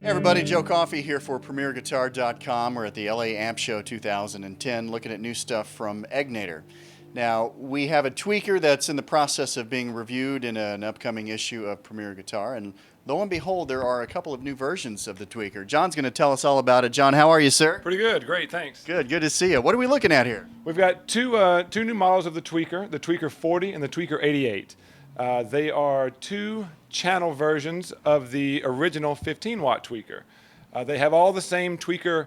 Hey everybody, Joe Coffey here for PremierGuitar.com. We're at the LA Amp Show 2010 looking at new stuff from Egnater. Now, we have a tweaker that's in the process of being reviewed in an upcoming issue of Premier Guitar, and lo and behold, there are a couple of new versions of the tweaker. John's going to tell us all about it. John, how are you, sir? Pretty good, great, thanks. Good to see you. What are we looking at here? We've got two new models of the Tweaker 40 and the Tweaker 88. They are two channel versions of the original 15-watt tweaker. They have all the same tweaker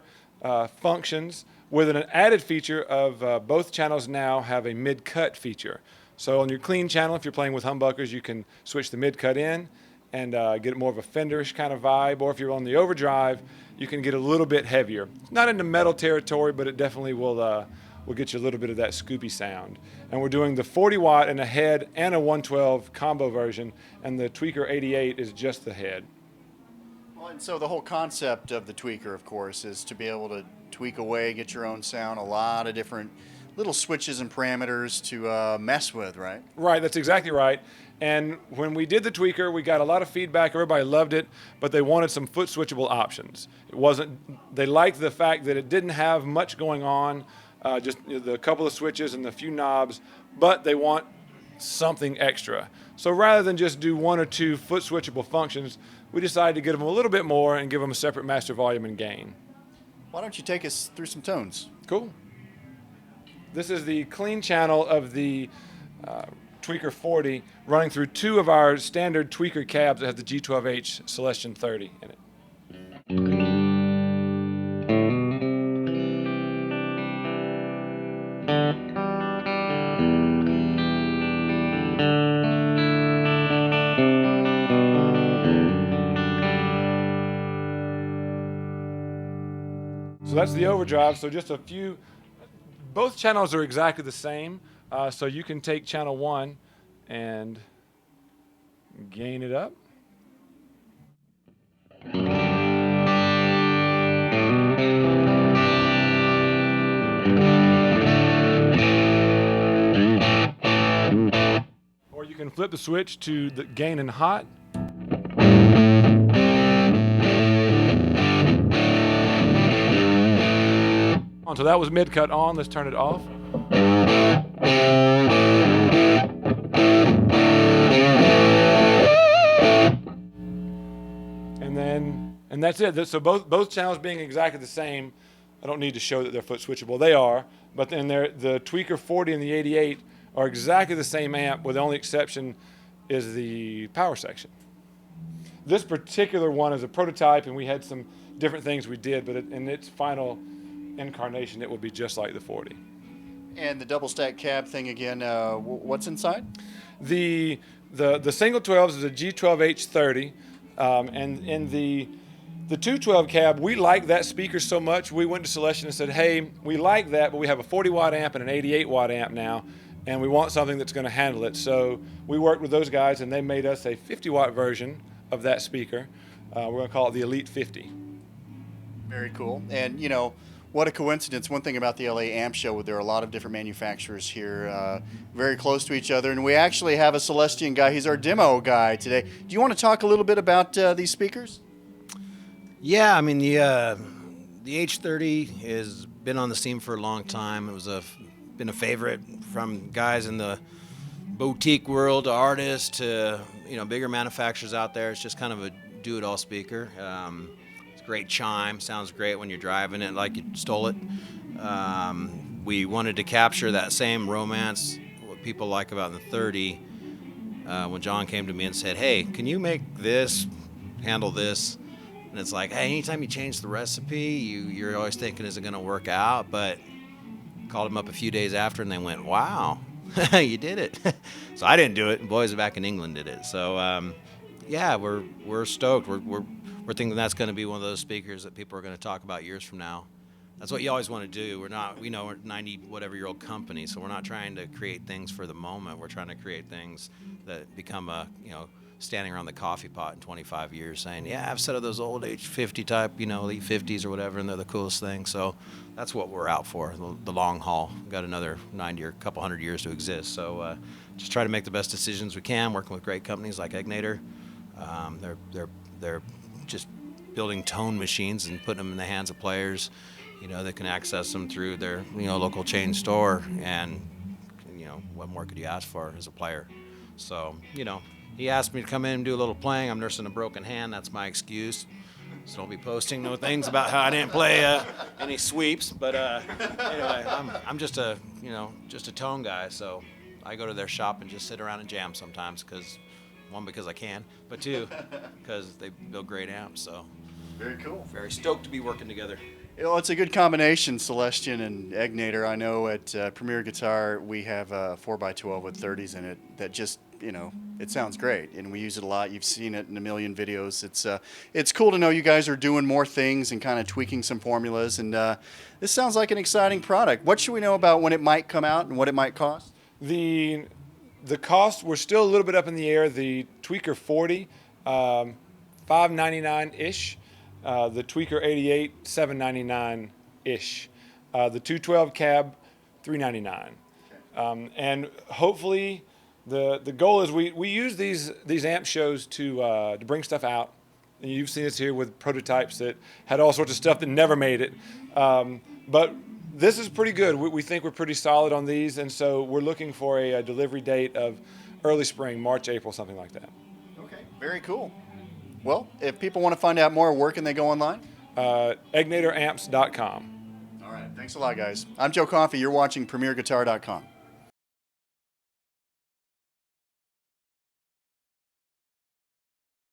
functions with an added feature of both channels now have a mid-cut feature. So on your clean channel, if you're playing with humbuckers, you can switch the mid-cut in and get more of a Fenderish kind of vibe, or if you're on the overdrive, you can get a little bit heavier. Not into metal territory, but it definitely will get you a little bit of that scoopy sound. And we're doing the 40 watt and a head and a 112 combo version, and the Tweaker 88 is just the head. Well, and so the whole concept of the tweaker, of course, is to be able to tweak away, get your own sound, a lot of different little switches and parameters to mess with, right? Right, that's exactly right. And when we did the tweaker, we got a lot of feedback. Everybody loved it, but they wanted some foot switchable options. They liked the fact that it didn't have much going on, just the couple of switches and the few knobs, but they want something extra. So rather than just do one or two foot switchable functions, we decided to give them a little bit more and give them a separate master volume and gain. Why don't you take us through some tones? Cool. This is the clean channel of the Tweaker 40 running through two of our standard tweaker cabs that have the G12H Celestion 30 in it. So that's the overdrive. So just a few, both channels are exactly the same. So you can take channel 1 and gain it up. Or you can flip the switch to the gain and hot. So that was mid-cut on. Let's turn it off. And that's it. So both channels being exactly the same, I don't need to show that they're foot switchable. They are, but then the Tweaker 40 and the 88 are exactly the same amp, with the only exception is the power section. This particular one is a prototype, and we had some different things we did, but in its final incarnation, it will be just like the 40. And the double stack cab thing again, what's inside? The single 12s is a G12H 30, and in the 212 cab, we like that speaker so much, we went to Celestion and said, hey, we like that, but we have a 40 watt amp and an 88 watt amp now, and we want something that's going to handle it. So we worked with those guys, and they made us a 50 watt version of that speaker. We're going to call it the Elite 50. Very cool. And you know, what a coincidence. One thing about the LA Amp Show, there are a lot of different manufacturers here, very close to each other, and we actually have a Celestion guy. He's our demo guy today. Do you want to talk a little bit about these speakers? Yeah, I mean, the H30 has been on the scene for a long time. It was been a favorite from guys in the boutique world to artists to bigger manufacturers out there. It's just kind of a do-it-all speaker. It's a great chime, sounds great when you're driving it like you stole it. We wanted to capture that same romance, what people like about the 30. When John came to me and said, hey, can you make this, handle this? And it's like, hey, anytime you change the recipe, you're always thinking, is it going to work out? But called them up a few days after, and they went, wow, you did it. So I didn't do it. Boys back in England did it. So, yeah, we're stoked. We're thinking that's going to be one of those speakers that people are going to talk about years from now. That's what you always want to do. We're not, we're 90-whatever-year-old company, so we're not trying to create things for the moment. We're trying to create things that become standing around the coffee pot in 25 years saying, yeah, I've set of those old H50 type, Elite 50s or whatever, and they're the coolest thing. So that's what we're out for, the long haul. We've got another 90 or a couple hundred years to exist. So just try to make the best decisions we can, working with great companies like Egnater. They're just building tone machines and putting them in the hands of players, that can access them through their, local chain store. And, what more could you ask for as a player? So, he asked me to come in and do a little playing. I'm nursing a broken hand. That's my excuse. So don't be posting no things about how I didn't play any sweeps. But anyway, I'm just a tone guy. So I go to their shop and just sit around and jam sometimes because I can, but two, because they build great amps. So Very cool. very stoked to be working together. It's a good combination, Celestion and Egnater. I know at Premier Guitar we have a 4x12 with 30s in it that just, it sounds great, and we use it a lot. You've seen it in a million videos. It's cool to know you guys are doing more things and kind of tweaking some formulas, and this sounds like an exciting product. What should we know about when it might come out and what it might cost? The cost, we're still a little bit up in the air. The Tweaker 40, $599-ish. The Tweaker 88, $799-ish. The 212 cab, $399. And hopefully, the goal is we use these amp shows to bring stuff out. And you've seen us here with prototypes that had all sorts of stuff that never made it. But this is pretty good. We think we're pretty solid on these, and so we're looking for a delivery date of early spring, March, April, something like that. Okay, very cool. Well, if people want to find out more, where can they go online? EgnaterAmps.com. All right, thanks a lot, guys. I'm Joe Coffey. You're watching PremierGuitar.com.